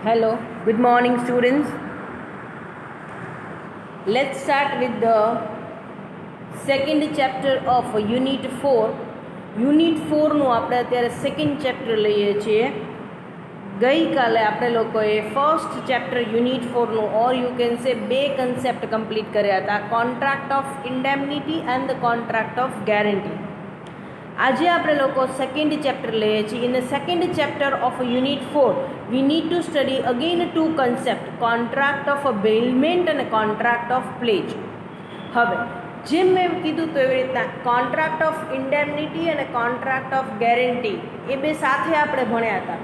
Hello, good morning students. Let's start with the second chapter of Unit 4. Unit 4 નું આપણે અત્યારે second chapter લઈએ છીએ. ગઈકાલે આપણે લોકોએ ફર્સ્ટ ચેપ્ટર યુનિટ 4નું ઓર યુ કેન સે બે કન્સેપ્ટ કમ્પ્લીટ કર્યા હતા, contract of indemnity and the contract of guarantee. આજે આપણે લોકો સેકન્ડ ચેપ્ટર લઈએ છીએ. In the second chapter of unit 4 we need to study again two concept, contract of bailment અને contract of pledge. હવે જેમ મેં કીધું તો એવી રીતના કોન્ટ્રાક્ટ ઓફ ઇન્ડેમનિટી અને કોન્ટ્રાક્ટ ઓફ ગેરંટી એ બે સાથે આપણે ભણ્યા હતા,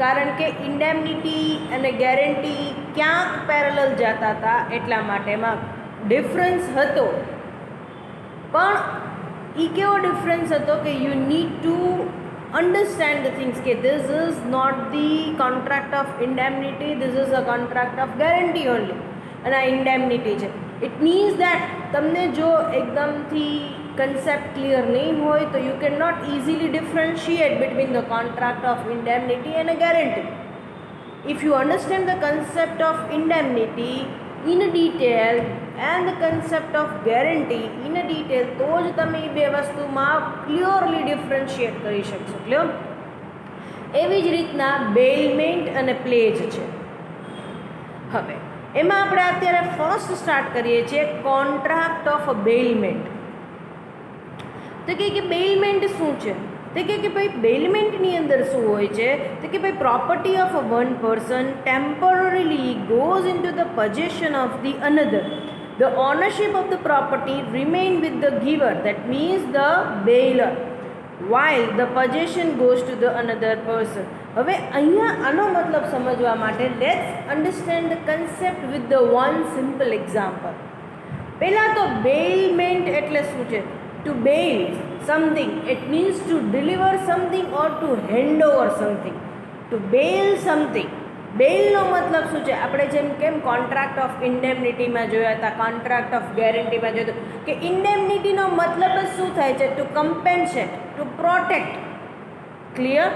કારણ કે ઇન્ડેમનિટી અને ગેરંટી ક્યાંક પેરેલલ જતા હતા, એટલા માટે એમાં ડિફરન્સ હતો. પણ એ કેવો ડિફરન્સ હતો કે you need to understand the things કે this is not the contract of indemnity, this is a contract of guarantee only, અને આ ઇન્ડેમનિટી છે. ઇટ મીન્સ દેટ તમને જો એકદમથી કન્સેપ્ટ ક્લિયર નહીં હોય તો you can not easily differentiate between the contract of indemnity અને guarantee. If you understand the concept of indemnity in detail and the concept of guarantee in detail, તો જ તમે એ બે વસ્તુમાં ક્લિયરલી ડિફરન્શિએટ કરી શકશો. ક્લિયર? એવી જ રીતના બેલમેન્ટ અને પ્લેજ છે. હવે એમાં આપણે અત્યારે ફર્સ્ટ સ્ટાર્ટ કરીએ છીએ કોન્ટ્રાક્ટ ઓફ બેલમેન્ટ. તો કે બેલમેન્ટ શું છે? તો કે ભાઈ બેલમેન્ટની અંદર શું હોય છે? તો કે ભાઈ property of one person temporarily goes into the possession of the another. The ownership of the property remain with the giver, that means the bailor, while the possession goes to the another person. હવે અહીંયા આનો મતલબ સમજવા માટે let's understand the concept with the one simple example. પહેલાં તો bailment એટલે શું છે? To bail something, it means to deliver something or to hand over something. To bail something, બેલનો મતલબ શું છે? આપણે જેમ કેમ કોન્ટ્રાક્ટ ઓફ ઇન્ડેમનિટીમાં જોયા હતા, કોન્ટ્રાક્ટ ઓફ ગેરંટીમાં જોયું હતું કે ઇન્ડેમનિટીનો મતલબ જ શું થાય છે? To compensate, to protect. Clear?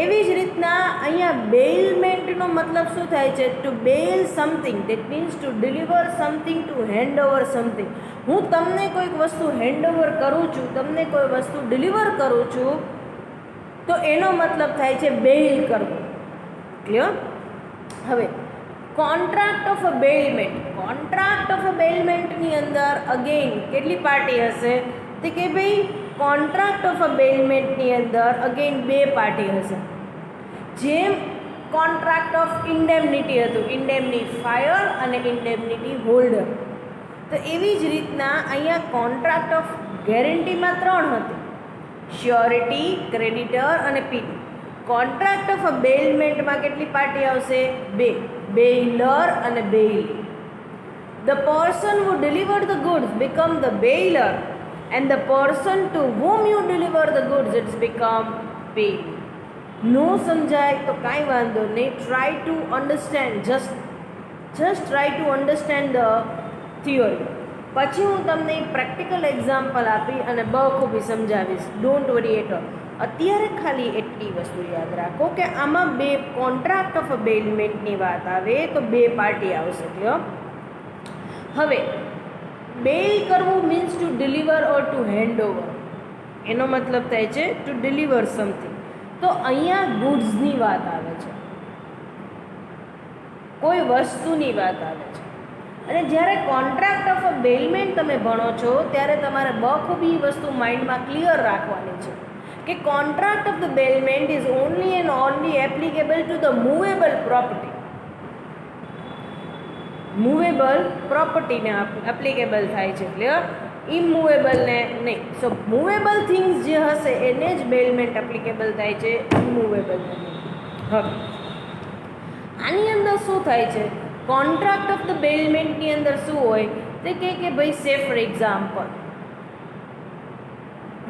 એવી જ રીતના અહીંયા બેલમેન્ટનો મતલબ શું થાય છે? To bail something, that means to deliver something, to hand over something. હું તમને કોઈક વસ્તુ હેન્ડ ઓવર કરું છું, તમને કોઈ વસ્તુ ડિલિવર કરું છું, તો એનો મતલબ થાય છે બેલ કરવું. ક્લિયર? હવે contract of a bailment, contract of a બેલમેન્ટની અંદર અગેન કેટલી પાર્ટી હશે? તો કે ભાઈ કોન્ટ્રાક્ટ ઓફ અ બેલમેન્ટની અંદર અગેન બે પાર્ટી હશે. જેમ કોન્ટ્રાક્ટ ઓફ ઇન્ડેમનિટી હતું, ઇન્ડેમનીફાયર અને ઇન્ડેમનિટી હોલ્ડર, તો એવી જ રીતના અહીંયા કોન્ટ્રાક્ટ ઓફ ગેરંટીમાં ત્રણ હતી, શ્યોરિટી, ક્રેડિટર અને પીટી. કોન્ટ્રાક્ટ ઓફ અ બેલમેન્ટમાં કેટલી પાર્ટી આવશે? બે, બેઇલર અને bailee. The person who deliver the goods become the bailor and the person to whom you deliver the goods it's become bailey. નો સમજાય તો કાંઈ વાંધો નહીં, try to understand, just try to understand the theory. પછી હું તમને practical example આપી અને બખૂબી સમજાવીશ. Don't worry at all. અત્યારે ખાલી એટલી વસ્તુ યાદ રાખો કે આમાં બે કોન્ટ્રાક્ટ ઓફ બેલમેન્ટની વાત આવે તો બે પાર્ટી આવશે. હવે બેલ કરવું means to deliver or to hand over. એનો મતલબ થાય છે ટુ ડિલિવર સમથિંગ. તો અહીંયા ગુડ્સની વાત આવે છે, કોઈ વસ્તુની વાત આવે છે. અને જ્યારે કોન્ટ્રાક્ટ ઓફ અ બેલમેન્ટ તમે ભણો છો ત્યારે તમારે બખૂબી વસ્તુ માઇન્ડમાં ક્લિયર રાખવાની છે કે contract of the bailment is only and only applicable to the movable property. Movable પ્રોપર્ટીને એપ્લિકેબલ થાય છે. ક્લિયર? ઇમૂવેબલને નહીં. સો મૂવેબલ થિંગ્સ જે હશે એને જ બેલમેન્ટ એપ્લિકેબલ થાય છે, ઇમૂવેબલને નહીં. હવે આની અંદર શું થાય છે? કોન્ટ્રાક્ટ ઓફ ધ બેલમેન્ટની અંદર શું હોય? તે કે ભાઈ સે ફોર એક્ઝામ્પલ,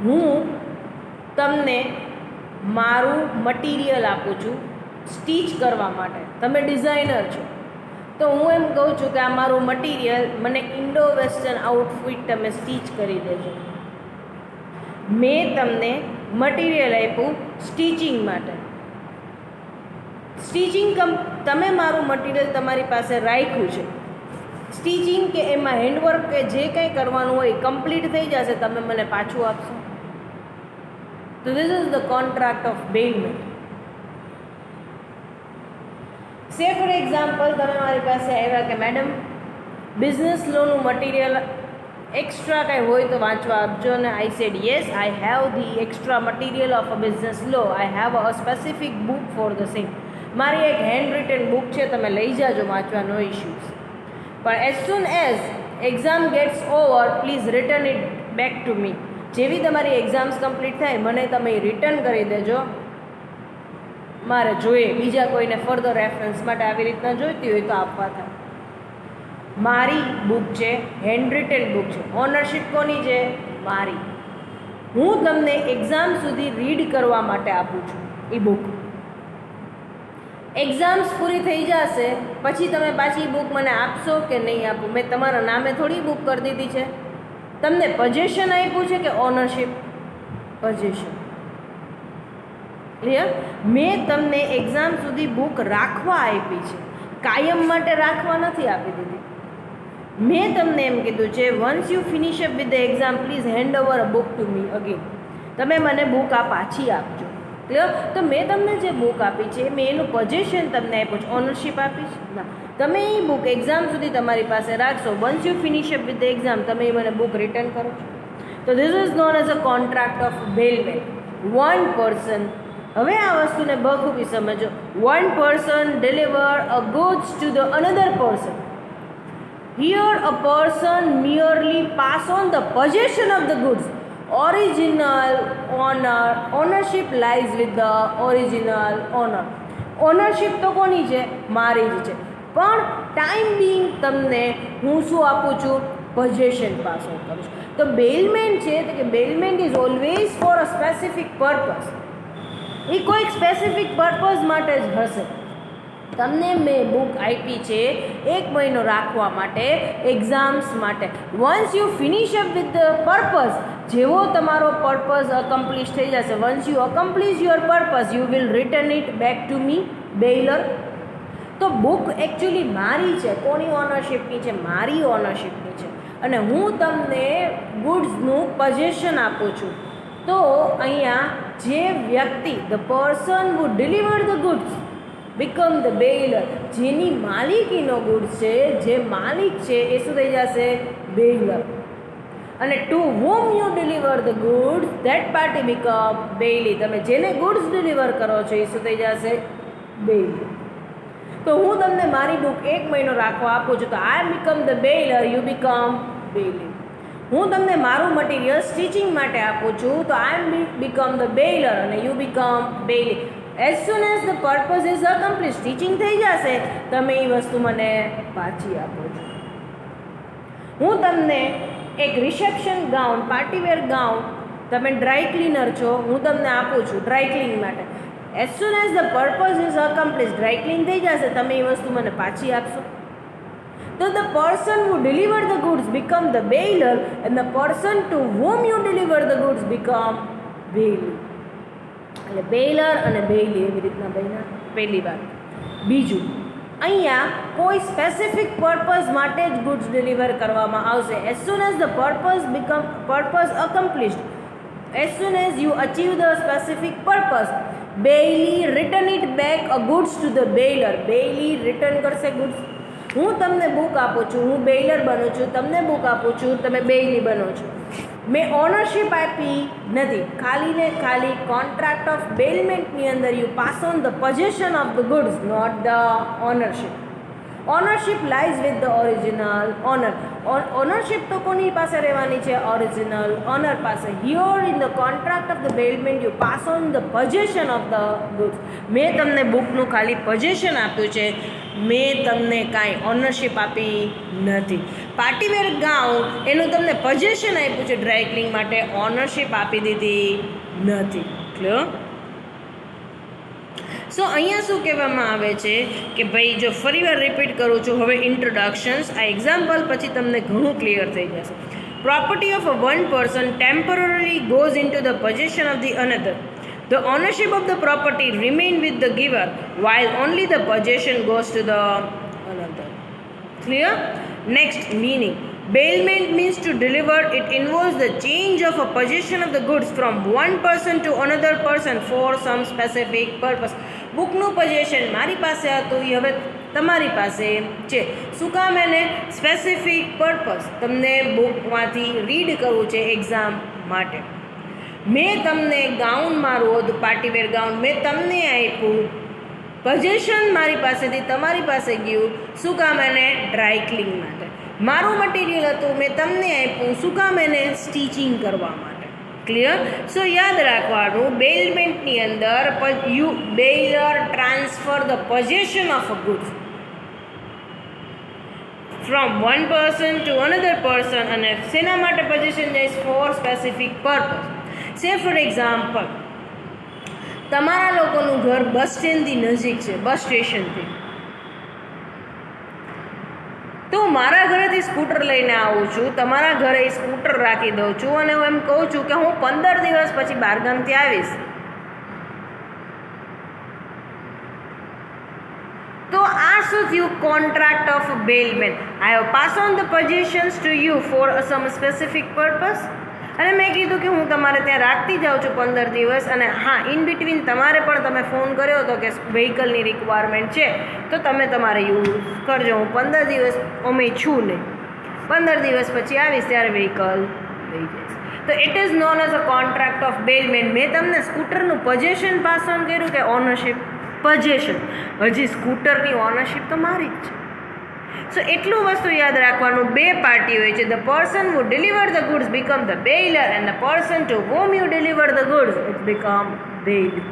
હું તમને મારું મટીરિયલ આપું છું સ્ટીચ કરવા માટે, તમે ડિઝાઇનર છો, તો હું એમ કહું છું કે આ મારું મટીરિયલ મને ઇન્ડો વેસ્ટર્ન આઉટફિટ તમે સ્ટીચ કરી દેજો. મેં તમને મટીરિયલ આપ્યું સ્ટીચિંગ માટે, સ્ટિચિંગ તમે મારું મટીરિયલ તમારી પાસે રાખ્યું છે, સ્ટિચિંગ કે એમાં હેન્ડવર્ક કે જે કંઈ કરવાનું હોય કમ્પ્લીટ થઈ જશે, તમે મને પાછું આપશો. તો this is the contract of bailment. Say for example, તમે મારી પાસે આવ્યા કે મેડમ બિઝનેસ લોનું મટીરિયલ એક્સ્ટ્રા કંઈ હોય તો વાંચવા આપજો, અને I said yes, I have the extra material of a business law, I have a specific book for the same. મારી એક હેન્ડ રિટન બુક છે, તમે લઈ જાજો વાંચવા, નો ઇશ્યુઝ. પણ as soon as exam gets over, please return it back to me. જેવી તમારી એક્ઝામ્સ કમ્પ્લીટ થાય મને તમે રિટર્ન કરી દેજો, મારે જોઈએ, બીજા કોઈને ફર્ધર રેફરન્સ માટે આવી રીતના જોઈતી હોય તો આપવા થાય. મારી બુક છે, હેન્ડ રિટન બુક છે, ઓનરશિપ કોની છે? મારી. હું તમને એક્ઝામ સુધી રીડ કરવા માટે આપું છું એ બુક. એક્ઝામ્સ પૂરી થઈ જશે પછી તમે પાછી બુક મને આપશો કે નહીં આપો? મેં તમારા નામે થોડી બુક કરી દીધી છે. તમને પોઝેશન આપ્યું છે કે ઓનરશિપ? પોઝેશન. ક્લિયર? મેં તમને એક્ઝામ સુધી બુક રાખવા આપી છે, કાયમ માટે રાખવા નથી આપી દીધી. મેં તમને એમ કીધું છે once you finish up with the exam please hand over a book to me again. તમે મને બુક આ પાછી આપજો. ક્લિયર? તો મેં તમને જે બુક આપી છે મેં એનું પોઝેશન તમને આપ્યું છે, ઓનરશિપ આપી છે ના. તમે એ બુક એક્ઝામ સુધી તમારી પાસે રાખશો. Once you finish up with the exam તમે મને બુક રિટર્ન કરો છો. તો this is known as a contract of bailment. One person, હવે આ વસ્તુને બખૂબી સમજો. One person deliver a goods to the another person. Here a person merely pass on the possession of the goods. Original ownership lies with the original owner. Ownership તો કોની છે? મારી જ છે. પણ ટાઈમ બિંગ તમને હું શું આપું છું? પોઝેશન પાસ ઓન કરું છું. તો બેલમેન્ટ છે તો કે bailment is always for a specific purpose. એ કોઈક સ્પેસિફિક પર્પઝ માટે જ હશે. તમને મેં બુક આપી છે 1 મહિનો રાખવા માટે, એક્ઝામ્સ માટે. Once you finish up with the purpose, જેવો તમારો પર્પઝ અકમ્પ્લિશ થઈ જશે, once you accomplish your purpose you will return it back to me bailor. તો બુક એકચ્યુઅલી મારી છે. કોની ઓનરશિપની છે? મારી ઓનરશિપની છે. અને હું તમને ગુડ્સનું પોઝેશન આપું છું. તો અહીંયા જે વ્યક્તિ, the person who deliver the goods become the bailor, જેની માલિકીનો ગુડ્સ છે, જે માલિક છે એ શું થઈ જશે? બેલર. અને two whom you deliver the goods that party become bailey. તમે જેને ગુડ્સ ડિલિવર કરો છો એ શું થઈ જશે? બેલર. તો હું તમને મારી બુક 1 મહિનો રાખવા આપું છું, તો I become the bailor, you become bailey. હું તમને મારું મટીરિયલ સ્ટિચિંગ માટે આપું છું, તો I become the bailor અને you become bailey. As soon as the purpose is accomplish, teaching થઈ જશે, તમે એ વસ્તુ મને પાછી આપો છો. હું તમને એક રિસેપ્શન ગાઉન, પાર્ટીવેર ગાઉન, તમે ડ્રાય ક્લીનર છો, હું તમને આપું છું ડ્રાય ક્લીન માટે. As soon as the purpose is accomplish, dry clean થઈ જશે, તમે એ વસ્તુ મને પાછી આપશો. તો the person who deliver the goods become the bailor and the person to whom you deliver the goods become bailee. એટલે બેલર અને બેલી એવી રીતના બન્યા. પહેલી વાત. બીજું, અહીંયા કોઈ સ્પેસિફિક પર્પઝ માટે જ ગુડ્સ ડિલિવર કરવામાં આવશે. As soon as the purpose accomplished, as soon as you achieve the specific purpose, bailee return it back a goods to the bailor. Bailee return કરશે ગુડ્સ. હું તમને બુક આપું છું, હું બેલર બનું છું, તમને બુક આપું છું, તમે બેલી બનો છો. મેં ઓનરશિપ આપી નથી, ખાલી ને ખાલી કોન્ટ્રાક્ટ ઓફ બેલમેન્ટની અંદર you pass on the possession of the goods, not the ownership. Ownership lies with the original owner. Ownership તો કોની પાસે રહેવાની છે? ઓરિજિનલ ઓનર પાસે. Here in the contract of the bailment you pass on the possession of the goods. મેં તમને બુકનું ખાલી possession આપ્યું છે, મેં તમને કાંઈ ઓનરશિપ આપી નથી. પાર્ટીવેર ગાઉન એનું તમને પોઝેશન આપ્યું છે ડ્રાય ક્લીન માટે, ઓનરશિપ આપી દીધી નથી. ક્લિયર? સો અહીંયા શું કહેવામાં આવે છે કે ભાઈ, જો ફરીવાર રિપીટ કરું છું, હવે ઇન્ટ્રોડક્શન્સ, આ એક્ઝામ્પલ પછી તમને ઘણું ક્લિયર થઈ જશે. Property of a one person temporary goes in to the possession of the another. The ownership of the property remain with the giver while only the possession goes to the another. Clear? Next, meaning. Bailment means to deliver. It involves the change of a possession of the goods from one person to another person for some specific purpose. બુકનું possession મારી પાસે હતું એ હવે તમારી પાસે છે. શું કામ? એને સ્પેસિફિક પર્પસ. તમને બુકમાંથી રીડ કરવું છે એક્ઝામ માટે. મેં તમને ગાઉન મારું હતું, પાર્ટીવેર ગાઉન મેં તમને આપ્યું. પોઝેશન મારી પાસેથી તમારી પાસે ગયું. શું કામ? એને ડ્રાય ક્લીન માટે. મારું મટીરિયલ હતું, મેં તમને આપ્યું. શું કામ? એને સ્ટિચિંગ કરવા માટે. ક્લિયર? સો યાદ રાખવાનું, બેલમેન્ટની અંદર bailor transfer the possession of a goods from one person to another person. અને શેના માટે પોઝેશન જાય? For specific purpose. Say for example, તમારા લોકોનું ઘર બસ સ્ટેન્ડથી નજીક છે, બસ સ્ટેશનથી. તો મારા ઘરેથી સ્કૂટર લઈને આવું છું, તમારા ઘરે સ્કૂટર રાખી દઉં છું અને હું એમ કહું છું કે હું 15 દિવસ પછી બહારગામથી આવીશ. તો આ શું થયું? Contract of bailment. I have pass on the possessions to you for some specific purpose. અને મેં કીધું કે હું તમારે ત્યાં રાખતી જાઉં છું 15 દિવસ. અને હા, ઇન બિટવીન તમારે પણ તમે ફોન કર્યો હતો કે વ્હીકલની રિક્વાયરમેન્ટ છે તો તમે તમારે યુઝ કરજો. હું 15 દિવસ અમે છું નહીં, 15 દિવસ પછી આવીશ ત્યારે વ્હીકલ લઈ જઈશ. તો it is known as a contract of bailment. મેં તમને સ્કૂટરનું પોઝેશન પાસ ઓન કર્યું કે ઓનરશિપ? પોઝેશન. હજી સ્કૂટરની ઓનરશિપ તો મારી જ છે. સો એટલું વસ્તુ યાદ રાખવાનું, બે પાર્ટી હોય છે. The person who deliver the goods become the bailor and the person to home you deliver the goods it become baler.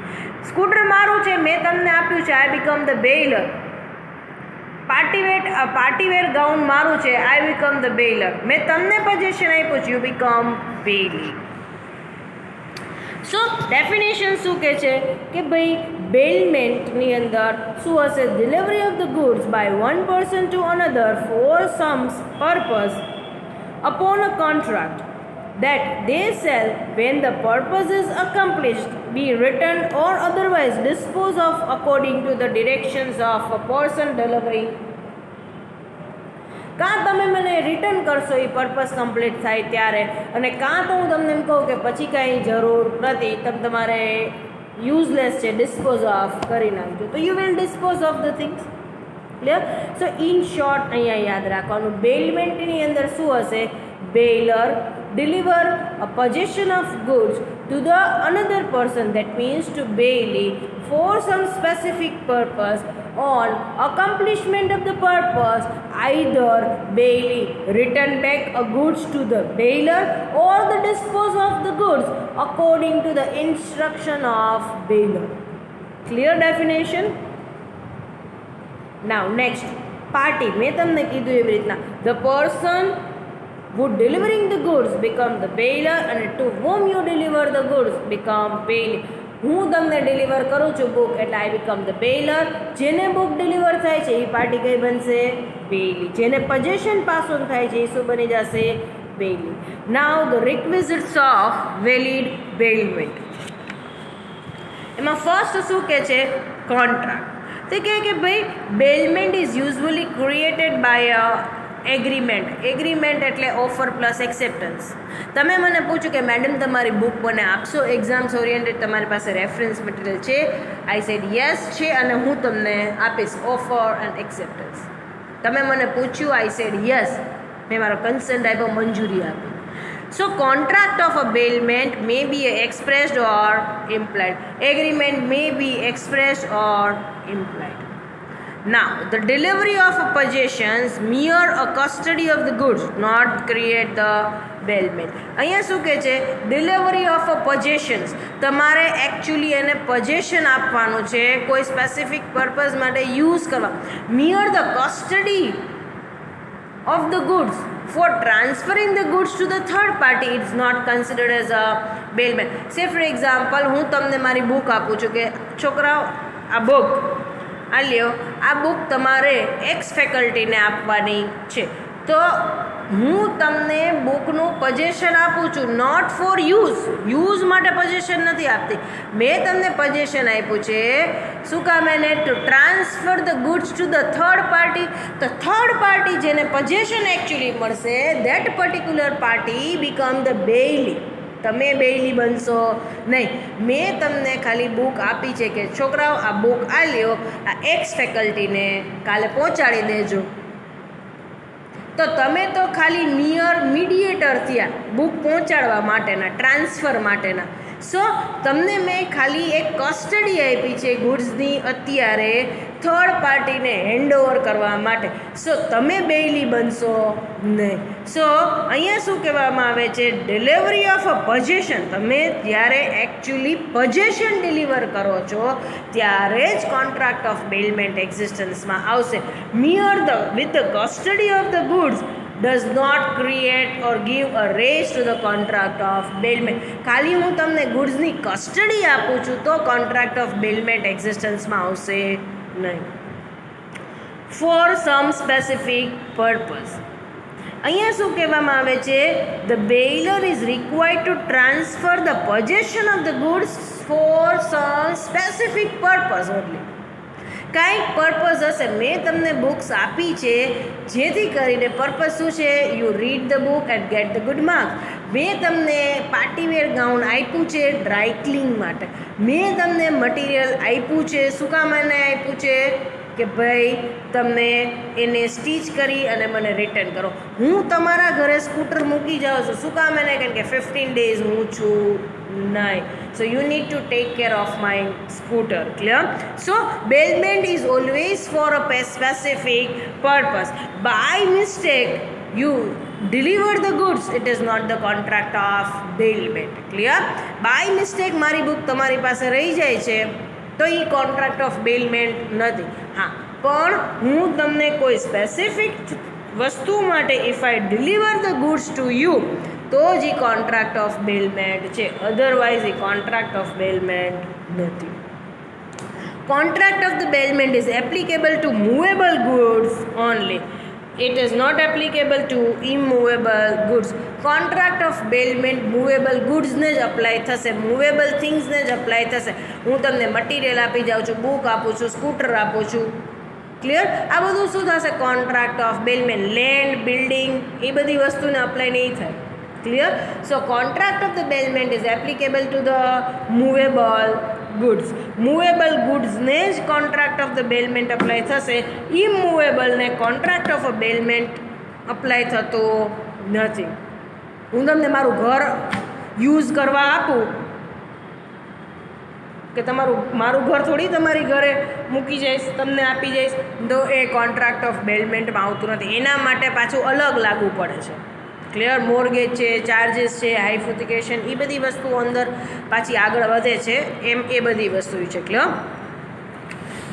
Scooter મારું છે, મેં તમને આપ્યું છે, I become the baler. Partywear gown મારું છે, આઈ બીકમ ધ બેલર. મેં તમને પોઝેશન આપ્યું છે, you become bailee. So definition શું કહે છે કે ભાઈ બેલમેન્ટની અંદર શું હશે? Delivery of the goods by one person to another for some purpose upon a contract that they shall, when the purpose is accomplished, be returned or otherwise disposed of according to the directions of a person delivering. કાં તમે મને return કરશો એ purpose complete થાય ત્યારે, અને કાં તો હું તમને એમ કહું કે પછી કાંઈ જરૂર નથી, તમારે યુઝલેસ છે, ડિસ્પોઝ ઓફ કરી નાખજો, તો you will dispose of the things. Clear? So in short અહીંયા યાદ રાખવાનું, બેલમેન્ટની અંદર શું હશે? Baler deliver a possession of goods to the another person, that means to bailey, for some specific purpose. On accomplishment of the purpose, either bailey return back a goods to the bailor or the dispose of the goods according to the instruction of bailor. Clear definition? Now next, party. મેં તમને કીધું એવી રીતના, the person who delivering the goods become the bailor and to whom you deliver the goods become bailey. હું તમને deliver કરું છું book એટલે આઈ બીકમ ધ બેલર. જેને બુક ડિલિવર થાય છે એ પાર્ટી કઈ બનશે? બેલી. જેને પોઝેશન પાસ ઓન થાય છે એ શું બની જશે? Bailee. Now the requisites of valid bailment. એમાં ફર્સ્ટ શું કહે છે? કોન્ટ્રાક્ટ. તે કહે કે ભાઈ bailment is usually created by agreement એટલે ઓફર પ્લસ એક્સેપ્ટન્સ. તમે મને પૂછ્યું કે મેડમ તમારી બુક મને આપશો, એક્ઝામ્સ ઓરિએન્ટેડ તમારી પાસે રેફરન્સ મટીરિયલ છે? આઈ સેડ યસ છે અને હું તમને આપીશ ઓફર એન્ડ એક્સેપ્ટન્સ. તમે મને પૂછ્યું, આઈ સેડ યસ, મેં મારો કન્સન્ટ આપ્યો, મંજૂરી આપી. So contract of a bailment may be expressed or implied. Agreement may be expressed or implied. Now, the delivery of possessions mere a custody of the goods not create the bailment. અહીંયા શું કહે છે? Delivery of possessions. તમારે actually એને possession આપવાનું છે, કોઈ specific purpose માટે યુઝ કરવા. Mere the custody of the goods for transferring the goods to the third party it's not considered as a bailment. Say for example, હું તમને મારી બુક આપું છું કે છોકરાઓ આ બુક આ લ્યો, આ બુક તમારે એક્સ ફેકલ્ટીને આપવાની છે. તો હું તમને બુકનું પજેશન આપું છું, નોટ ફોર યુઝ માટે પજેશન નથી આપતી. મેં તમને પજેશન આપ્યું છે શું કામ એને to transfer the goods to the third party. તો થર્ડ પાર્ટી જેને પજેશન એકચ્યુઅલી મળશે, that particular party become the bailee. તમે બેઇલી બનશો નહીં. મેં તમને ખાલી બુક આપી છે કે છોકરાઓ આ બુક આ લ્યો, આ એક્સ ફેકલ્ટીને કાલે પહોંચાડી દેજો. તો તમે તો ખાલી નિયર મીડિયેટર થયા બુક પહોંચાડવા માટેના, ટ્રાન્સફર માટેના. સો તમને મેં ખાલી એક કસ્ટડી આપી છે ગુડ્સની અત્યારે થર્ડ પાર્ટીને હેન્ડઓવર કરવા માટે. સો તમે બેઇલી બનશો નહીં. સો અહીંયા શું કહેવામાં આવે છે, ડિલિવરી ઓફ અ પજેશન. તમે જ્યારે એકચ્યુઅલી પજેશન ડિલિવર કરો છો ત્યારે જ કોન્ટ્રાક્ટ ઓફ બેલમેન્ટ એક્ઝિસ્ટન્સમાં આવશે. With the custody of the goods does not create or give a rise to the contract of bailment. ખાલી હું તમને ગુડ્સની કસ્ટડી આપું છું તો કોન્ટ્રાક્ટ ઓફ બેલમેન્ટ એક્ઝિસ્ટન્સમાં આવશે નહીં. For some specific purpose. અહીંયા શું કહેવામાં આવે છે, the bailor is required to transfer the possession of the goods for some specific purpose only. કાંઈક પર્પઝ હશે. મેં તમને બુક્સ આપી છે જેથી કરીને પર્પઝ શું છે, you read the book and get the good marks. મેં તમને પાર્ટીવેર ગાઉન આપ્યું છે ડ્રાય ક્લીન માટે. મેં તમને મટીરિયલ આપ્યું છે શું કામ એને આપ્યું છે કે ભાઈ તમે એને સ્ટીચ કરી અને મને રિટર્ન કરો. હું તમારા ઘરે સ્કૂટર મૂકી જાઉં છું શું કામ એને, કારણ કે 15 days હું છું નહીં. So you need to take care of my scooter. Clear? So bailment is always for a specific purpose. By mistake you deliver the goods, it is not the contract of bailment. Clear? By mistake મારી book તમારી પાસે રહી જાય છે તો એ contract of bailment નથી. હા, પણ હું તમને કોઈ સ્પેસિફિક વસ્તુ માટે if I deliver the goods to you તો જ એ કોન્ટ્રાક્ટ ઓફ બેલમેન્ટ છે, અધરવાઇઝ એ કોન્ટ્રાક્ટ ઓફ બેલમેન્ટ નથી. Contract of the bailment is applicable to movable goods only. It is not applicable to immovable goods. Contract of bailment movable ગુડ્સને જ apply થશે, movable થિંગ્સને જ અપ્લાય થશે. હું તમને મટીરિયલ આપી જાઉં છું, બુક આપું છું, સ્કૂટર આપું છું. ક્લિયર? આ બધું શું થશે, કોન્ટ્રાક્ટ ઓફ બેલમેન્ટ. લેન્ડ, બિલ્ડિંગ એ બધી વસ્તુને અપ્લાય નહીં થાય. Clear? So contract of the bailment is applicable to the movable goods. Movable goods ને જ contract of the bailment apply થશે. Immovable ને contract of a bailment apply થતો નથી. હું તમને મારું ઘર યુઝ કરવા આપું કે મારું ઘર થોડી તમારી ઘરે મૂકી જઈશ, તમને આપી જઈશ, તો એ કોન્ટ્રાક્ટ ઓફ બેલમેન્ટમાં આવતું નથી. એના માટે પાછું અલગ લાગુ પડે છે. ક્લિયર? મોર્ગેજ છે, ચાર્જીસ છે, હાઇફોથિકેશન, એ બધી વસ્તુઓ અંદર પાછી આગળ વધે છે, એમ એ બધી વસ્તુ છે. Clear?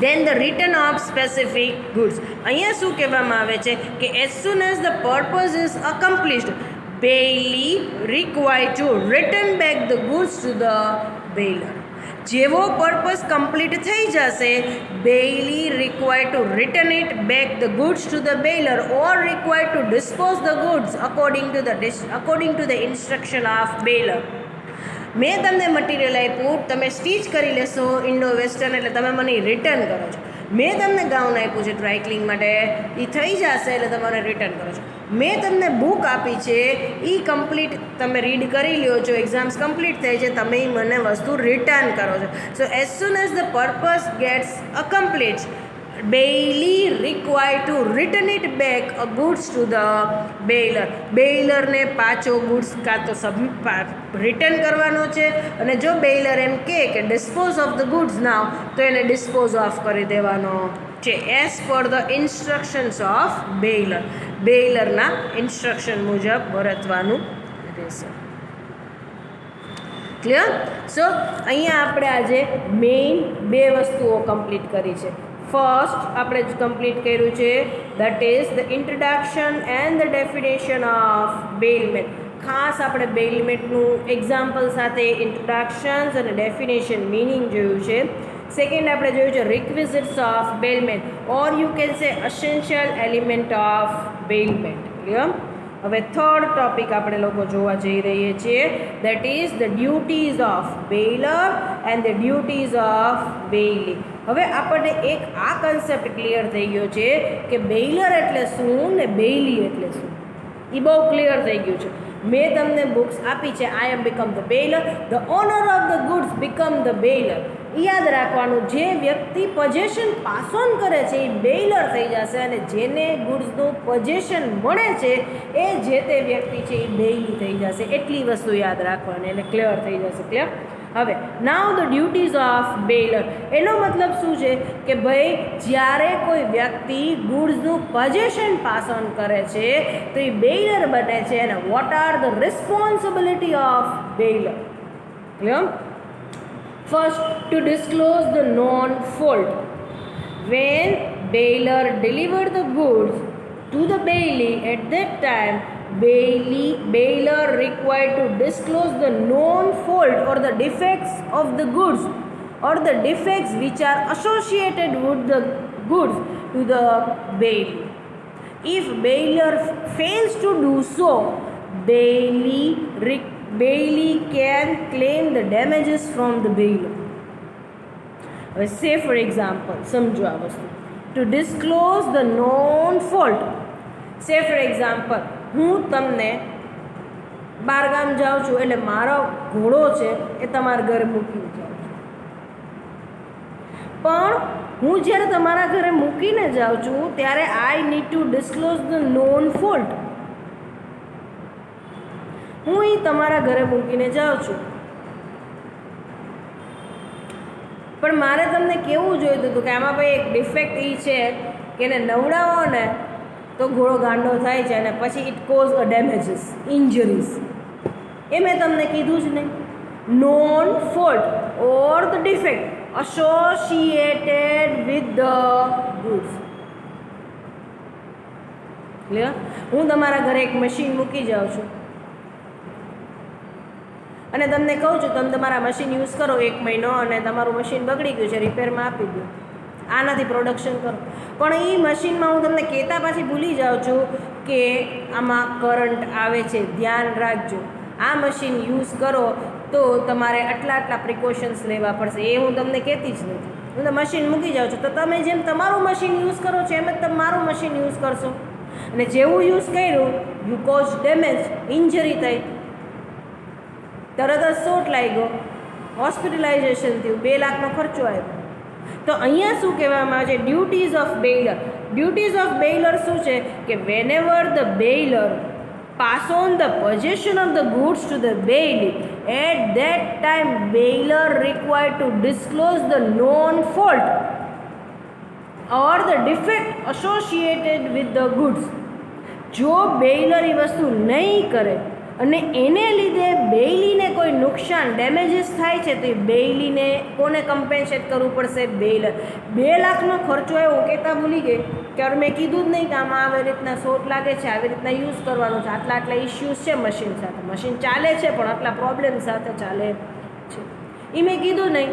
Then the return of specific goods. અહીંયા શું કહેવામાં આવે છે કે as soon as the purpose is accomplished bailee required to return back the goods to the bailor. જેવો પર્પઝ કમ્પ્લીટ થઈ જશે, bailee required to return it back the goods to the bailor or required to dispose the goods according to the instruction of bailor. મેં તમને material આપ્યું, તમે stitch કરી લેશો Indo western, એટલે તમે મને રિટર્ન કરો છો. મેં તમને ગાઉન આપ્યું છે ડ્રાય ક્લીન માટે, એ થઈ જશે એટલે તમારે રિટર્ન કરો છો. મેં તમને બુક આપી છે, એ કમ્પ્લીટ તમે રીડ કરી લ્યો છો, એક્ઝામ્સ કમ્પ્લીટ થઈ છે, તમે મને વસ્તુ રિટર્ન કરો છો. So as soon as the purpose gets a complete, bailee required to return it back a goods to the bailor. બેઇલરને પાછો ગુડ્સ કાં તો રિટર્ન કરવાનો છે, અને જો બેઇલર એમ કે dispose of the goods now, તો એને ડિસ્પોઝ ઓફ કરી દેવાનો છે as per the instructions of bailor. બેઇલરના ઇન્સ્ટ્રક્શન મુજબ વર્તવાનું રહેશે. ક્લિયર? સો અહીંયા આપણે આજે મેઇન બે વસ્તુઓ કમ્પ્લીટ કરી છે. ફર્સ્ટ આપણે કમ્પ્લીટ કર્યું છે, that is the introduction and the definition of bailment. ખાસ આપણે બેલમેન્ટનું એક્ઝામ્પલ સાથે ઇન્ટ્રોડક્શન્સ અને ડેફિનેશન મિનિંગ જોયું છે. સેકન્ડ આપણે જોયું છે requisites of bailment or you can say essential element of bailment. Clear? હવે થર્ડ ટોપિક આપણે લોકો જોવા જઈ રહીએ છીએ, that is the duties of bailor and the duties of bailee. હવે આપણને એક આ કન્સેપ્ટ ક્લિયર થઈ ગયો છે કે બેઇલર એટલે શું ને બેઇલી એટલે શું. એ બહુ ક્લિયર થઈ ગયું છે. મેં તમને બુક્સ આપી છે, I am become the bailor, the owner of the goods become the bailor. યાદ રાખવાનું, જે વ્યક્તિ પોઝેશન પાસ ઓન કરે છે એ બેઇલર થઈ જશે, અને જેને ગુડ્સનું પોઝેશન મળે છે એ જે તે વ્યક્તિ છે એ બેઇલી થઈ જશે. એટલી વસ્તુ યાદ રાખવાની, એટલે ક્લિયર થઈ જશે. ક્લિયર? હવે નાઉ ધ ડ્યુટીઝ ઓફ બેઇલર. એનો મતલબ શું છે કે ભાઈ જ્યારે કોઈ વ્યક્તિ ગુડ્સનું પોઝેશન પાસ ઓન કરે છે તો એ બેઇલર બને છે. અને what are the responsibility of bailor? Clear? First, to disclose the known fault. When bailor delivered the goods to the bailee, at that time bailor required to disclose the known fault or the defects of the goods or the defects which are associated with the goods to the bailee. If bailor fails to do so, bailey can claim the damages from the bailor. Say for example, સમજો આ વસ્તુ, to disclose the known fault. Say for example, હું તમને બહારગામ જાઉં છું, એટલે મારો ઘોડો છે એ તમારા ઘરે મૂકીને જાઉં છું. પણ હું જ્યારે તમારા ઘરે મૂકીને જાઉં છું ત્યારે I need to disclose the known fault. હું એ તમારા ઘરે મૂકીને જાઉં છું, પણ મારે તમને કેવું જોઈતું હતું કે આમાં ભાઈ એક ડિફેક્ટ એ છે કે એને નવડાવો ને તો ઘોડો ગાંડો થાય છે અને પછી it cause a damages, injuries. એ મેં તમને કીધું જ નહીં. Non fault or the defect associated with the goods. Clear? હું તમારા ઘરે એક મશીન મૂકી જાઉં છું અને તમને કહું છું તમે તમારા મશીન યુઝ કરો 1 મહિનો અને તમારું મશીન બગડી ગયું છે, રિપેરમાં આપી દો, આનાથી પ્રોડક્શન કરો. પણ એ મશીનમાં હું તમને કહેતા પાછી ભૂલી જાઉં છું કે આમાં કરંટ આવે છે, ધ્યાન રાખજો. આ મશીન યુઝ કરો તો તમારે આટલા પ્રિકોશન્સ લેવા પડશે, એ હું તમને કહેતી જ નથી. હું તો મશીન મૂકી જાઉં છું, તો તમે જેમ તમારું મશીન યુઝ કરો છો એમ જ તમે મારું મશીન યુઝ કરશો, અને જેવું યુઝ કર્યું યુ કોઝ ડેમેજ, ઇન્જરી થઈ, તરત જ શોટ લાગ્યો, હોસ્પિટલાઇઝેશન થયું, 2 લાખનો ખર્ચો આવ્યો. તો અહીંયા શું કહેવામાં આવે છે? Duties of bailor. Duties of bailor શું છે કે whenever the bailor pass on the possession of the goods to the bailee, at that time bailor required to disclose the known fault or the defect associated with the goods. જો bailor એ વસ્તુ નહીં કરે અને એને લીધે બેઇલીને કોઈ નુકસાન, damages થાય છે તો એ બેઇલીને કોને કમ્પેન્સેટ કરવું પડશે? બેઇલર. 2 લાખનો ખર્ચો આવ્યો, કહેતા ભૂલી ગઈ કે અરે મેં કીધું જ નહીં કે આમાં આવી રીતના શોટ લાગે છે, આવી રીતના યુઝ કરવાનું છે, આટલા ઇસ્યુઝ છે મશીન સાથે, મશીન ચાલે છે પણ આટલા પ્રોબ્લેમ સાથે ચાલે છે, એ મેં કીધું નહીં.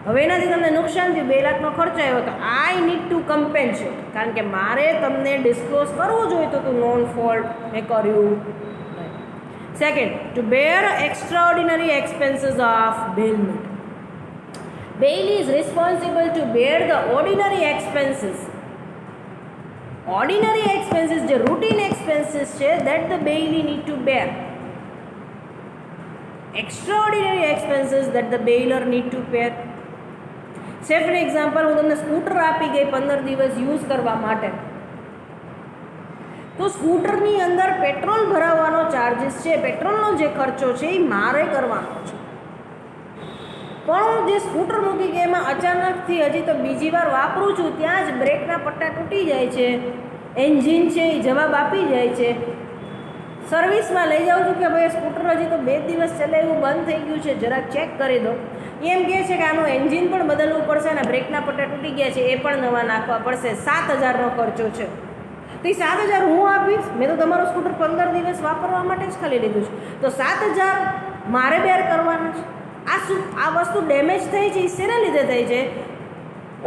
હવે એનાથી તમને નુકસાન થયું, 2 લાખનો ખર્ચો આવ્યો, તો આઈ નીડ ટુ કમ્પેન્સેટ, કારણ કે મારે તમને ડિસ્ક્લોઝ કરવું જોઈએ તો નોન ફોલ્ટ મેં કર્યું. Second, to bear extraordinary expenses of bailment. Bailey is responsible to bear the ordinary expenses. Ordinary expenses, the routine expenses છે that the bailey need to bear. Extraordinary expenses that the bailor need to bear. Say for example, હું તમને scooter આપી ગઈ 15 દિવસ use કરવા માટે, તો સ્કૂટરની અંદર પેટ્રોલ ભરાવવાનો ચાર્જીસ છે, પેટ્રોલનો જે ખર્ચો છે એ મારે કરવાનો છે. પણ હું જે સ્કૂટર મૂકી ગઈ એમાં અચાનકથી હજી તો બીજી વાર વાપરું છું ત્યાં જ બ્રેકના પટ્ટા તૂટી જાય છે, એન્જિન છે એ જવાબ આપી જાય છે, સર્વિસમાં લઈ જાઉં છું કે ભાઈ સ્કૂટર હજી તો 2 દિવસ ચલાવ્યું, બંધ થઈ ગયું છે, જરાક ચેક કરી દો. એમ કહે છે કે આનું એન્જિન પણ બદલવું પડશે અને બ્રેકના પટ્ટા તૂટી ગયા છે એ પણ નવા નાખવા પડશે, 7000નો ખર્ચો છે. તો એ 7000 હું આપીશ? મેં તો તમારું સ્કૂટર 15 દિવસ વાપરવા માટે જ ખાલી લીધું છે, તો 7000 મારે બેર કરવાના છે. આ વસ્તુ ડેમેજ થઈ છે એ શેના લીધે થઈ છે?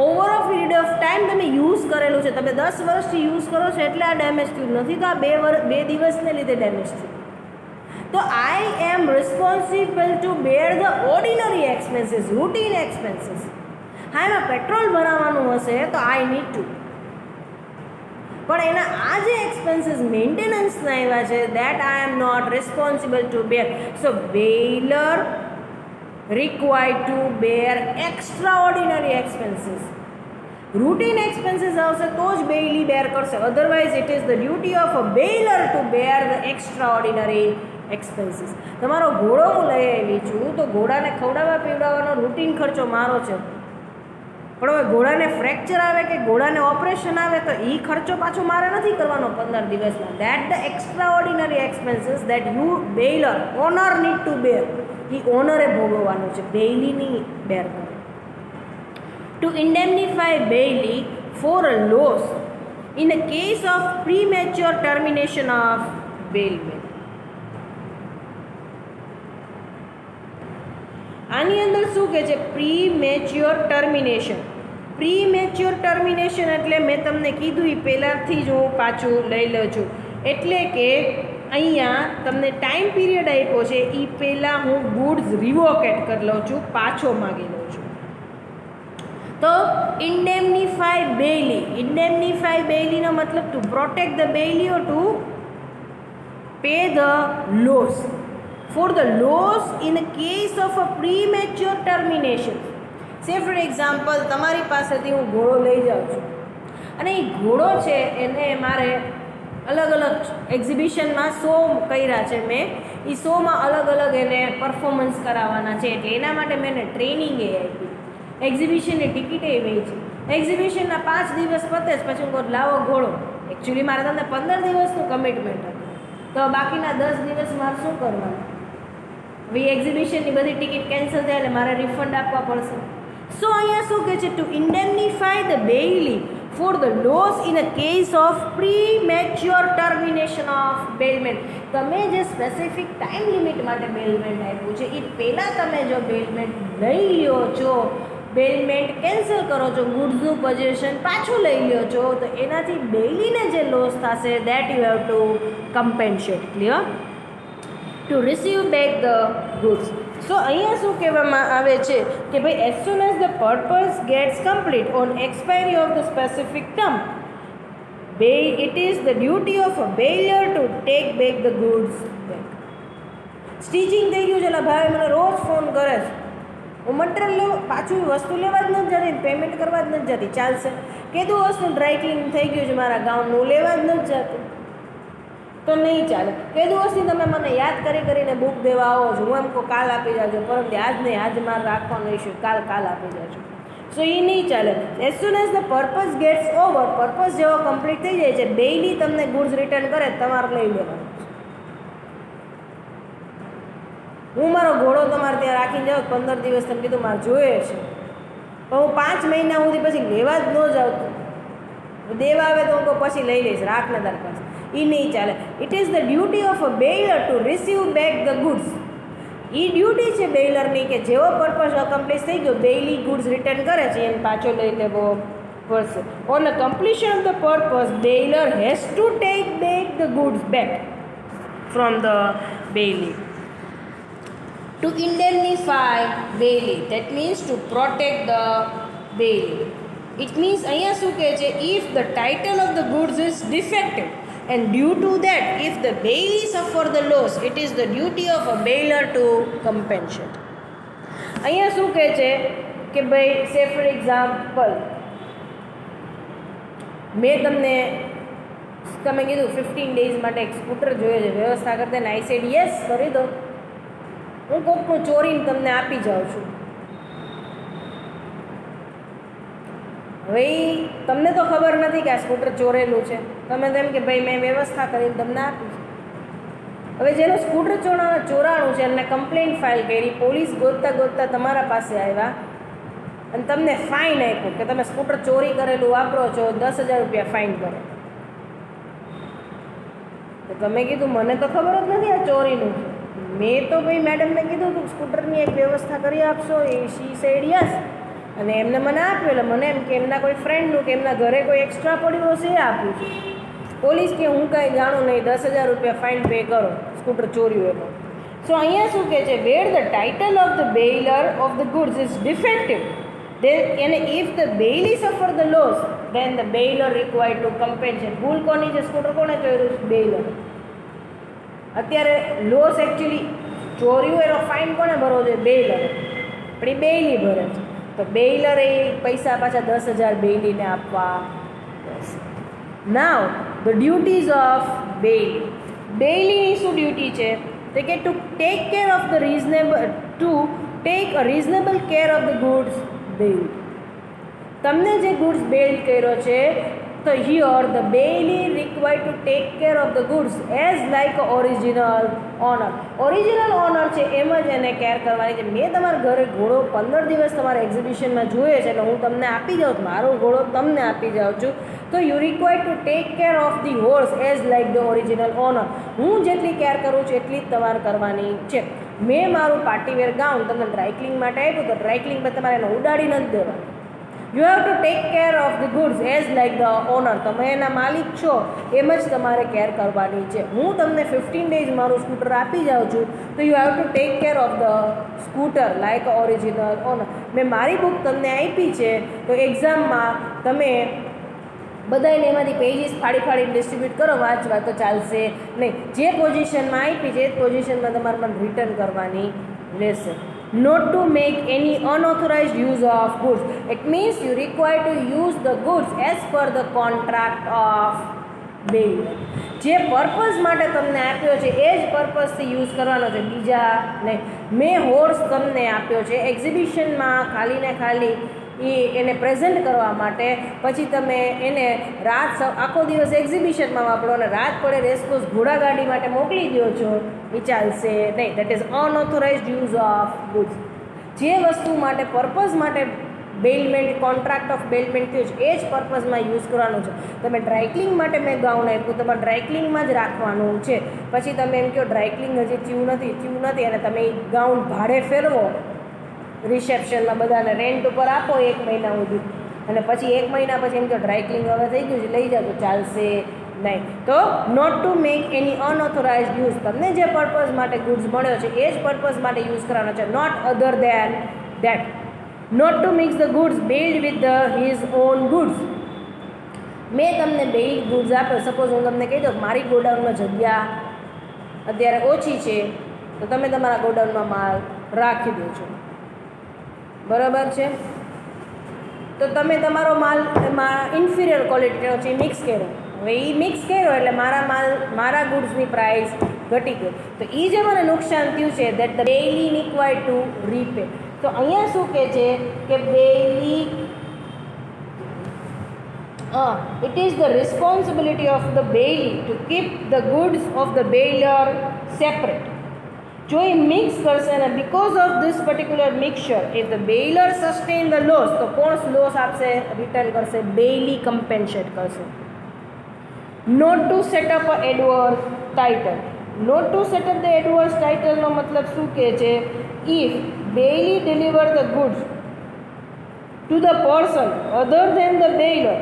Over a period of time તમે યુઝ કરેલું છે, તમે 10 વર્ષથી યુઝ કરો છો એટલે આ ડેમેજ થયું નથી, તો આ 2 દિવસને લીધે ડેમેજ થયું. તો I am responsible to bear the ordinary expenses, routine expenses. હા, એમાં પેટ્રોલ ભરાવાનું હશે તો આઈ નીડ ટુ, પણ એના આ જે એક્સપેન્સીસ મેન્ટેનન્સના આવ્યા છે that I am not responsible to bear. So bailor required to bear extraordinary expenses. Routine expenses આવશે તો જ બેઇલી બેર કરશે, otherwise it is the duty of a bailor to bear the extraordinary expenses. તમારો ઘોડો હું લઈ આવી છું તો ઘોડાને ખવડાવવા પીવડાવવાનો રૂટીન ખર્ચો મારો છે, પણ હવે ઘોડાને ફ્રેક્ચર આવે કે ઘોડાને ઓપરેશન આવે તો એ ખર્ચો પાછો મારે નથી કરવાનો 15 દિવસમાં. That the extraordinary expenses that you bailor owner need to bear, એ ઓનરે ભોગવવાનું છે, બેઇલી નહીં બેર કરે. To indemnify bailee for a loss in a case of premature termination of bailment. આની અંદર શું કહે છે? Premature termination. પ્રીમેચ્યોર ટર્મિનેશન એટલે મેં તમને કીધું એ પહેલાંથી જ હું પાછું લઈ લઉં છું, એટલે કે અહીંયા તમને ટાઈમ પીરિયડ આપ્યો છે એ પહેલાં હું ગુડ્સ રિવોકેટ કરી લઉં છું, પાછો માગી લઉં છું. તો ઇન્ડેમનિફાય બેઇલી, ઇન્ડેમનિફાય બેઇલીનો મતલબ to protect the bailee or to pay the loss. For the loss in the case of a premature termination. Say for example, તમારી પાસેથી હું ઘોડો લઈ જાઉં છું અને એ ઘોડો છે એને મારે અલગ અલગ એક્ઝિબિશનમાં શો કર્યા છે મેં, એ શોમાં અલગ અલગ એને પરફોર્મન્સ કરાવવાના છે, એટલે એના માટે મેં એને ટ્રેનિંગ એ આપી, એક્ઝિબિશનની ટિકિટ એ વેચી. એક્ઝિબિશનના 5 દિવસ પતે પછી હું કહું લાવો ઘોડો. એકચ્યુઅલી મારે તમને 15 દિવસનું કમિટમેન્ટ હતું, તો બાકીના 10 દિવસ મારે શું કરવાનું? હવે એક્ઝિબિશનની બધી ટિકિટ કેન્સલ થાય એટલે મારે રિફંડ આપવા પડશે. સો અહીંયા શું કહે છે? To indemnify the bailee for the loss in a case of premature termination of bailment. તમે જે સ્પેસિફિક ટાઈમ લિમિટ માટે બેલમેન્ટ આપ્યું છે એ પહેલાં તમે જો બેલમેન્ટ લઈ લ્યો છો, બેલમેન્ટ કેન્સલ કરો છો, ગુડ્સનું પોઝેશન પાછું લઈ લ્યો છો, તો એનાથી બેઇલીને જે લોસ થશે that you have to compensate. Clear? To receive back the goods. So અહીંયા શું કહેવામાં આવે છે કે ભાઈ as soon as the purpose gets complete on expiry of the specific term, it is the duty of a bailor to take back the goods back. Stitching થઈ ગયું છે એટલે ભાઈ મને રોજ ફોન કરે છે, હું મટીરિયલ લેવું પાછું વસ્તુ લેવા જ નથી જતી, પેમેન્ટ કરવા જ નથી જતી, ચાલશે. કીધું વસ્તુ ડ્રાય ક્લીન થઈ ગયું છે મારા ગાઉનનું, લેવા જ નથી જતું, તો નહીં ચાલે. કીધું વસ્તુ તમે મને યાદ કરીને બુક દેવા આવો છો, હું એમ કહું કાલ આપી જાજો, પરંતુ આજ નહીં, આજ મારે રાખવાનો ઇશ્યુ, કાલ આપી જાજો. સો એ નહીં ચાલે. As soon as the purpose gets over, purpose જેવો કમ્પ્લીટ થઈ જાય છે, ડેઇલી તમને ગુડ્સ રિટર્ન કરે તમારે લઈ લેવાનું. હું મારો ઘોડો તમારે ત્યાં રાખીને જાઉં 15 દિવસ, તમે કીધું મારે જોઈએ છે, પણ હું 5 મહિના સુધી પછી લેવા જ ન જાઉં, દેવા આવે તો હું કહું પછી લઈ લઈશ, રાખને તાર પાસે, એ નહીં ચાલે. It is the duty of a bailor two receive back the goods. A duty છે બેલરની કે જેવો પર્પઝ અકમ્પ્લીશ થઈ ગયો, બેઇલી ગુડ્સ રિટર્ન કરે છે એને પાછો લઈ લેવો પડશે. On the completion of the purpose bailor has to take back the goods back from the bailee. To indemnify bailey, that means to protect the bailey. It means અહીંયા શું કહે છે? If the title of the goods is defective and due to that if the bailey suffer the loss, it is the duty of a bailor to compensate. અહીંયા શું કહે છે કે ભાઈ say for example મેં તમને તમે કીધું 15 days માટે એક સ્કૂટર જોઈએ છે, વ્યવસ્થા કરતા ને આઈ સેડ યસ કરી દો. હું કોકનું ચોરીને તમને આપી જાઉં છું, હવે તમને તો ખબર નથી કે આ સ્કૂટર ચોરેલું છે, તમે તેમ કે ભાઈ મેં વ્યવસ્થા કરીને તમને આપી છે. હવે જેનું સ્કૂટર ચોરાણું છે એમને કમ્પ્લેન ફાઇલ કરી, પોલીસ ગોતતા તમારા પાસે આવ્યા અને તમને ફાઇન આપ્યો કે તમે સ્કૂટર ચોરી કરેલું વાપરો છો, 10,000 રૂપિયા ફાઇન કરો. તો તમે કીધું મને તો ખબર જ નથી આ ચોરીનું છે, મેં તો ભાઈ મેડમને કીધું તું સ્કૂટરની એક વ્યવસ્થા કરી આપશો, એ શી સેડ યસ. અને એમને મને આપ્યું એટલે મને એમ કે એમના કોઈ ફ્રેન્ડનું કે એમના ઘરે કોઈ એક્સ્ટ્રા પડ્યું હશે એ આપ્યું છે. પોલીસ કે હું કાંઈ જાણું નહીં, 10,000 રૂપિયા ફાઇન પે કરો સ્કૂટર ચોર્યું એમાં. સો અહીંયા શું કહે છે, where the title of the bailor of the goods is defective અને if the bailee suffer the loss then the bailor required to compensate. ભૂલ કોની છે? સ્કૂટર કોને ચોર્યું? બેઇલર. અત્યારે લોસ એકચ્યુઅલી ચોર્યું એનો ફાઇન કોને ભરવો જોઈએ? બેઇલર. પણ એ બેઇલી ભરે છે, તો બેઇલરે એ પૈસા પાછા 10,000 બેઇલીને આપવા રહેશે. Now the duties of bailee. બેઇલીની શું ડ્યુટી છે? તો કે to take care of the reasonable care of the goods bailed. તમને જે ગુડ્સ બેઇલ્ડ કર્યો છે, તો here the bailee required to take care of the goods as like original owner. Original owner છે એમ જ એને કેર કરવાની છે. મેં તમારા ઘરે ઘોડો 15 દિવસ તમારા એક્ઝિબિશનમાં જોઈએ છે એટલે હું તમને આપી જાઉં છું, મારો ઘોડો તમને આપી જાઉં છું, તો you required to take care of the horse as like the original owner. હું જેટલી કેર કરું છું એટલી જ તમારે કરવાની છે. મેં મારું પાર્ટીવેર ગાઉન તમને ડ્રાયક્લિંગ માટે આપ્યું, તો ડ્રાયક્લિંગ પર તમારે એને ઉડાડી નથી દેવાનું. You have to take care of the goods as like the owner. તમે એના માલિક છો એમ જ તમારે કેર કરવાની છે. હું તમને 15 ડેઝ મારું સ્કૂટર આપી જાઉં છું, તો you have to take care of the scooter like original owner. મેં મારી બુક તમને આપી છે, તો એક્ઝામમાં તમે બધાને એમાંથી પેજીસ ફાડી ડિસ્ટ્રીબ્યુટ કરો, વાંચવા તો ચાલશે નહીં. જે પોઝિશનમાં આપી છે એ પોઝિશનમાં તમારે મને રિટર્ન કરવાની રહેશે. Not to make any unauthorized use of goods. It means you require to use the goods as per the contract of bailor. જે પર્પઝ માટે તમને આપ્યો છે એ જ પર્પઝથી યુઝ કરવાનો છે, બીજા નહીં. મેં હોર્સ તમને આપ્યો છે એક્ઝિબિશનમાં ખાલી ને ખાલી એને પ્રેઝન્ટ કરવા માટે, પછી તમે એને આખો દિવસ એક્ઝિબિશનમાં વાપરો અને રાત પડે રેસકોર્સ ઘોડાગાડી માટે મોકલી દો છો, એ ચાલશે નહીં. That is unauthorised use of goods. જે વસ્તુ માટે પર્પઝ માટે બેલમેન્ટ કોન્ટ્રાક્ટ ઓફ બેલમેન્ટ થયું છે એ જ પર્પઝમાં યુઝ કરવાનું છે. તમે ડ્રાયક્લિંગ માટે મેં ગાઉન આપ્યું, તમારે ડ્રાયક્લિંગમાં જ રાખવાનું છે. પછી તમે એમ કહો ડ્રાયક્લિંગ હજી થયું નથી અને તમે ગાઉન ભાડે ફેરવો રિસેપ્શનમાં, બધાને રેન્ટ ઉપર આપો 1 મહિના સુધી, અને પછી 1 મહિના પછી એમ કે ડ્રાયક્લિંગ હવે થઈ ગયું છે લઈ જાઓ, તો ચાલશે નહીં. તો not to make any unauthorised use. તમને જે પર્પઝ માટે ગુડ્સ મળ્યો છે એ જ પર્પઝ માટે યુઝ કરવાનો છે, not other than that. Not to mix the goods bailed with his own goods. મેં તમને બેલ્ડ ગુડ્સ આપ્યો, સપોઝ હું તમને કહી દઉં મારી ગોડાઉનમાં જગ્યા અત્યારે ઓછી છે, તો તમે તમારા ગોડાઉનમાં માલ રાખી દો છો, બરાબર છે. તો તમે તમારો માલ ઇન્ફિરિયર ક્વોલિટીનો છે એ મિક્સ કર્યો. હવે એ મિક્સ કર્યો એટલે મારા ગુડ્સની પ્રાઇસ ઘટી ગઈ, તો એ જે મને નુકસાન થયું છે that the bailee required two રીપે. તો અહીંયા શું કહે છે કે Baillie it is the responsibility of the bailey to keep the goods of the bailor separate. જો એ મિક્સ કરશે ને because of this particular mixture if the bailor sustain the loss, તો કોણ લોસ આપશે? રિટર્ન કરશે, બેઇલી કમ્પેન્સેટ કરશે. Not to set up a adverse title. Not to set up the adverse ટાઇટલનો મતલબ શું કહે છે? If bailee deliver the goods to the person other than the bailor.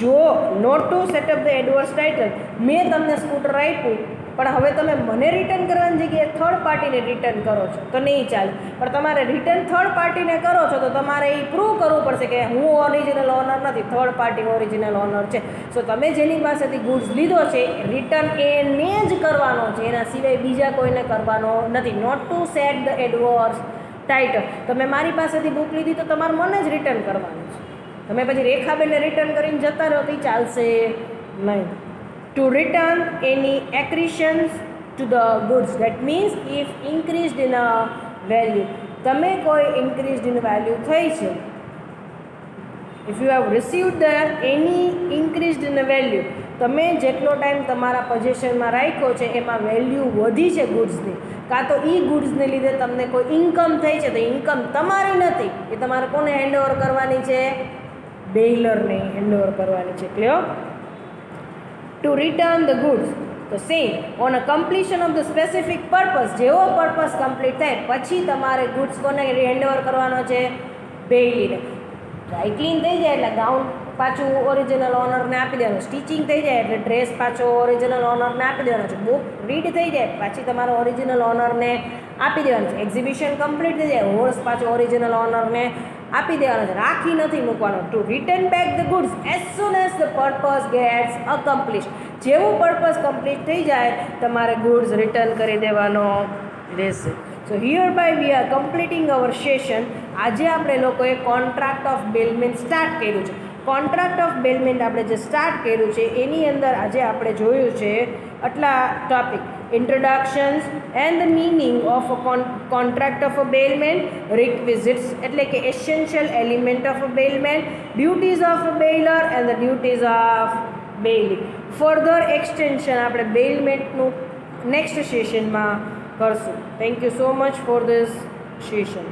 જો not to set up the adverse title, મેં તમને scooter આપ્યું પણ હવે તમે મને રિટર્ન કરવાની જગ્યાએ થર્ડ પાર્ટીને રિટર્ન કરો છો તો નહીં ચાલે. પણ તમારે રિટર્ન થર્ડ પાર્ટીને કરો છો તો તમારે એ પ્રૂવ કરવું પડશે કે હું ઓરિજિનલ ઓનર નથી, થર્ડ પાર્ટી ઓરિજિનલ ઓનર છે. સો તમે જેની પાસેથી ગુડ્સ લીધો છે રિટર્ન એને જ કરવાનો છે, એના સિવાય બીજા કોઈને કરવાનો નથી. Not to set the adverse title. તમે મારી પાસેથી બુક લીધી તો તમારે મને જ રિટર્ન કરવાનું છે. તમે પછી રેખાબેનને રિટર્ન કરીને જતા રહો તો એ ચાલશે નહીં. To return any accretions to the goods, that means if increased in a value. તમે કોઈ increased in value થઈ છે, if you have received the any increased in value, તમે જેટલો ટાઈમ તમારા પોઝિશનમાં રાખ્યો છે એમાં વેલ્યુ વધી છે ગુડ્સની, કાં તો એ ગુડ્સને લીધે તમને કોઈ ઇન્કમ થઈ છે, તો ઇન્કમ તમારી નથી, એ તમારે કોને હેન્ડઓવર કરવાની છે? બેઇલરને હેન્ડઓવર કરવાની છે. Clear? To return the goods, તો same on a completion of the specific purpose. જેવો પર્પઝ કમ્પ્લીટ થાય પછી તમારે ગુડ્સ કોને હેન્ડઓવર કરવાનો છે? બેયલીને. ડ્રાય ક્લીન થઈ જાય એટલે ગાઉન પાછું ઓરિજિનલ ઓનરને આપી દેવાનું, સ્ટિચિંગ થઈ જાય એટલે ડ્રેસ પાછો ઓરિજિનલ ઓનરને આપી દેવાનો છે, બુક રીડ થઈ જાય પાછી તમારો ઓરિજિનલ ઓનરને આપી દેવાનું છે, એક્ઝિબિશન કમ્પ્લીટ થઈ જાય હોર્સ પાછો ઓરિજિનલ ઓનરને આપી દેવાનો છે, રાખી નથી મૂકવાનો. To return back the goods as soon as the purpose gets accomplish. જેવું પર્પઝ કમ્પ્લીટ થઈ જાય તમારે ગુડ્સ રિટર્ન કરી દેવાનો રહેશે. So hereby we are completing our session. આજે આપણે લોકોએ કોન્ટ્રાક્ટ ઓફ બેલમેન્ટ સ્ટાર્ટ કર્યું છે. કોન્ટ્રાક્ટ ઓફ બેલમેન્ટ આપણે જે સ્ટાર્ટ કર્યું છે એની અંદર આજે આપણે જોયું છે આટલા topic: introductions and the meaning of a contract of a bailment, requisites એટલે કે essential element of a bailment, duties of a bailor and the duties of bailee. Further extension આપણે બેલમેન્ટનું નેક્સ્ટ સેશનમાં કરશું. Thank you so much for this session.